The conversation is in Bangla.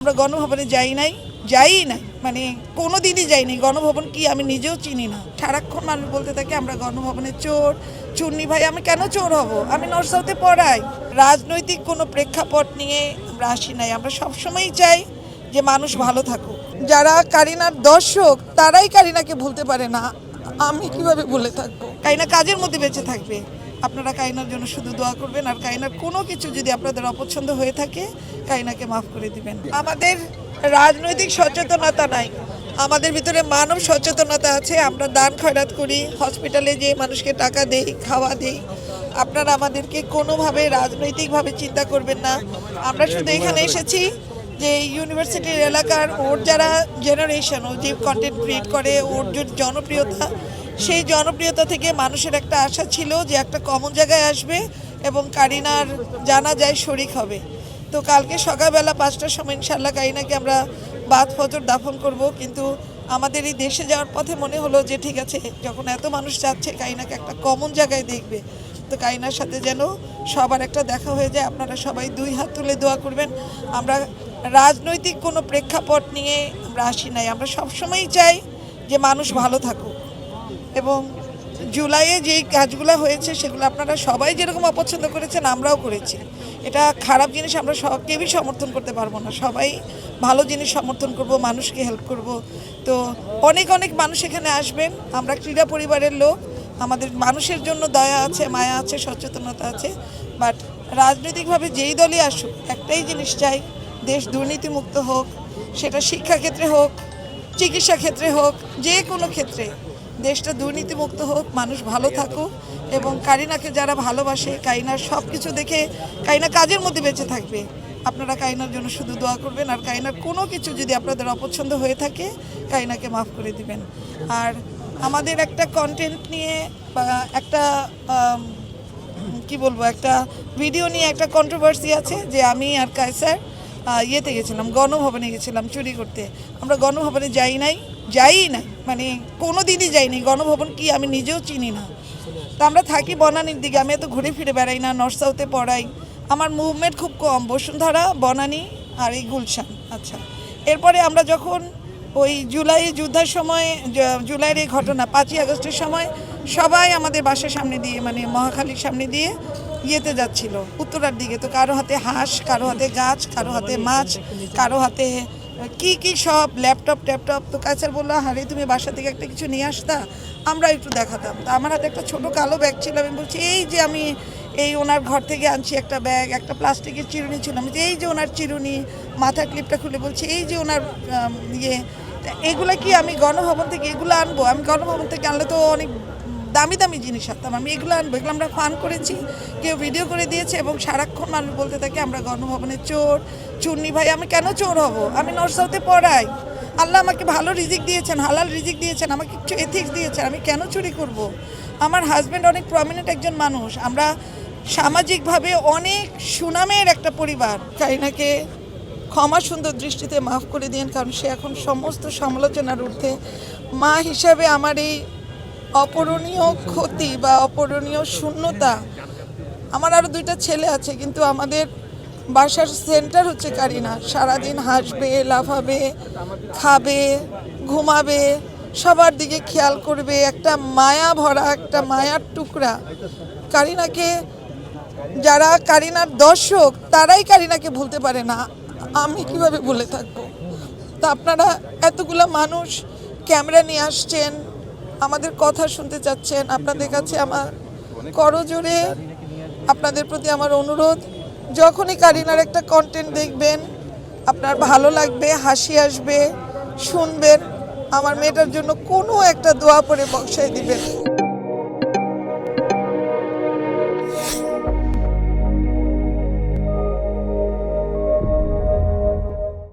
আমরা গণভবনে যাই নাই মানে কোনোদিনই যাইনি। গণভবন কি আমি নিজেও চিনি না। সারাক্ষণ মানুষ বলতে থাকে আমরা গণভবনে চোর চুন্নি। ভাই আমি কেন চোর হব? আমি নর্থ সাউথে পড়াই। রাজনৈতিক কোনো প্রেক্ষাপট নিয়ে আমরা আসি নাই। আমরা সবসময়ই চাই যে মানুষ ভালো থাকুক। যারা কারিনার দর্শক তারাই কারিনাকে ভুলতে পারে না, আমি কিভাবে ভুলে থাকবো? কারিনা কাজের মধ্যে বেঁচে থাকবে। আপনারা কারিনার জন্য শুধু দোয়া করবেন, আর কারিনার কোনো কিছু যদি আপনাদের অপছন্দ হয়ে থাকে কারিনাকে মাফ করে দিবেন। আমাদের রাজনৈতিক সচেতনতা নাই, আমাদের ভিতরে মানব সচেতনতা আছে। আমরা দান খয়রাত করি, হসপিটালে যে মানুষকে টাকা দেই, খাওয়া দেই। আপনারা আমাদেরকে কোনোভাবে রাজনৈতিকভাবে চিন্তা করবেন না। আমরা শুধু এখানে এসেছি যে ইউনিভার্সিটির এলাকার ওর যারা জেনারেশন, ও যে কন্টেন্ট ক্রিয়েট করে, ওর যে জনপ্রিয়তা, সেই জনপ্রিয়তা থেকে মানুষের একটা আশা ছিল যে একটা কমন জায়গায় আসবে এবং কারিনার জানা যায় শরিক হবে। তো কালকে সকালবেলা 5টার সময় ইনশাল্লাহ কারিনাকে আমরা বাদ ফজর দাফন করব। কিন্তু আমাদের এই দেশে যাওয়ার পথে মনে হলো যে ঠিক আছে, যখন এত মানুষ যাচ্ছে কারিনাকে একটা কমন জায়গায় দেখবে, তো কারিনার সাথে যেন সবার একটা দেখা হয়ে যায়। আপনারা সবাই 2 হাত তুলে দোয়া করবেন। আমরা রাজনৈতিক কোনো প্রেক্ষাপট নিয়ে আমরা আসি নাই। আমরা সবসময়ই চাই যে মানুষ ভালো থাকুক। এবং জুলাইয়ে যেই কাজগুলো হয়েছে সেগুলো আপনারা সবাই যেরকম অপছন্দ করেছেন আমরাও করেছি। এটা খারাপ জিনিস আমরা কেউই সমর্থন করতে পারবো না। সবাই ভালো জিনিস সমর্থন করব, মানুষকে হেল্প করব। তো অনেক অনেক মানুষ এখানে আসবেন। আমরা ক্রীড়া পরিবারের লোক, আমাদের মানুষের জন্য দয়া আছে, মায়া আছে, সচেতনতা আছে। বাট রাজনৈতিকভাবে যেই দলই আসুক, একটাই জিনিস চাই, দেশ দুর্নীতিমুক্ত হোক। সেটা শিক্ষাক্ষেত্রে হোক, চিকিৎসা ক্ষেত্রে হোক, যে কোনো ক্ষেত্রে দেশটা দুর্নীতিমুক্ত হোক, মানুষ ভালো থাকুক। এবং কারিনাকে যারা ভালোবাসে, কারিনার সব কিছু দেখে কারিনা কাজের মধ্যে বেঁচে থাকবে। আপনারা কারিনার জন্য শুধু দোয়া করবেন, আর কারিনার কোনো কিছু যদি আপনাদের অপছন্দ হয়ে থাকে কারিনাকে মাফ করে দিবেন। আর আমাদের একটা কন্টেন্ট নিয়ে বা একটা কি বলবো, একটা ভিডিও নিয়ে একটা কন্ট্রোভার্সি আছে যে আমি আর কায়সার ইয়েতে গেছিলাম, গণভবনে গেছিলাম চুরি করতে। আমরা গণভবনে যাই নাই মানে কোনোদিনই যাইনি। গণভবন কি আমি নিজেও চিনি না। তো আমরা থাকি বনানীর দিকে, আমি এত ঘুরে ফিরে বেড়াই না, নর্থ সাউথে পড়াই। আমার মুভমেন্ট খুব কম, বসুন্ধরা, বনানী আর এই গুলশান। আচ্ছা, এরপরে আমরা যখন ওই জুলাই যুদ্ধের সময়, জুলাইয়ের এই ঘটনা 5ই আগস্টের সময় সবাই আমাদের বাসার সামনে দিয়ে, মানে মহাখালীর সামনে দিয়ে ইয়েতে যাচ্ছিল উত্তরার দিকে। তো কারো হাতে হাঁস, কারো হাতে গাছ, কারো হাতে মাছ, কারো হাতে কি সব ল্যাপটপ ট্যাপটপ। তো কাছার বললো, হারে তুমি বাসা থেকে একটা কিছু নিয়ে আসতা, আমরা একটু দেখাতাম। তো আমার হাতে একটা ছোট কালো ব্যাগ ছিল। আমি বলছি এই যে আমি এই ওনার ঘর থেকে আনছি একটা ব্যাগ, একটা প্লাস্টিকের চিরুনি ছিল। আমি যে এই যে ওনার চিরুনি, মাথার ক্লিপটা খুলে বলছি এই যে ওনার ইয়ে। এগুলা কি আমি গণভবন থেকে এগুলো আনবো? আমি গণভবন থেকে আনলে তো অনেক দামি দামি জিনিস আনতাম, আমি এগুলো আনবো? এগুলো আমরা ফান করেছি, কেউ ভিডিও করে দিয়েছে। এবং সারাক্ষণ মানুষ বলতে থাকে আমরা গণভবনে চোর চুন্নি। ভাই আমি কেন চোর হব? আমি নর্থ সাউথে পড়াই। আল্লাহ আমাকে ভালো রিজিক দিয়েছেন, হালাল রিজিক দিয়েছেন, আমাকে কিছু এথিক্স দিয়েছেন, আমি কেন চুরি করব? আমার হাজব্যান্ড অনেক প্রমিনেন্ট একজন মানুষ, আমরা সামাজিকভাবে অনেক সুনামের একটা পরিবার। কারিনাকে ক্ষমা সুন্দর দৃষ্টিতে মাফ করে দিন, কারণ সে এখন সমস্ত সমালোচনার ঊর্ধ্বে। মা হিসাবে আমার এই অপূরণীয় ক্ষতি বা অপূরণীয় শূন্যতা, আমার আরও 2টা ছেলে আছে, কিন্তু আমাদের বাসার সেন্টার হচ্ছে কারিনা। সারাদিন হাসবে, লাফাবে, খাবে, ঘুমাবে, সবার দিকে খেয়াল করবে, একটা মায়া ভরা, একটা মায়ার টুকরা। কারিনাকে যারা কারিনার দর্শক তারাই কারিনাকে ভুলতে পারে না, আমি কিভাবে ভুলে থাকবো? তা আপনারা এতগুলো মানুষ ক্যামেরা নিয়ে আসছেন, আমাদের কথা শুনতে চাচ্ছেন। আপনাদের কাছে আমার করজোড়ে আপনাদের প্রতি আমার অনুরোধ, যখনই কারিনার একটা কন্টেন্ট দেখবেন আপনার ভালো লাগবে, হাসি আসবে, শুনবেন, আমার মেয়েটার জন্য কোনো একটা দোয়া পড়ে বক্সায় দিবেন।